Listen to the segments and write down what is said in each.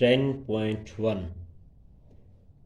10.1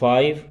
5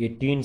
18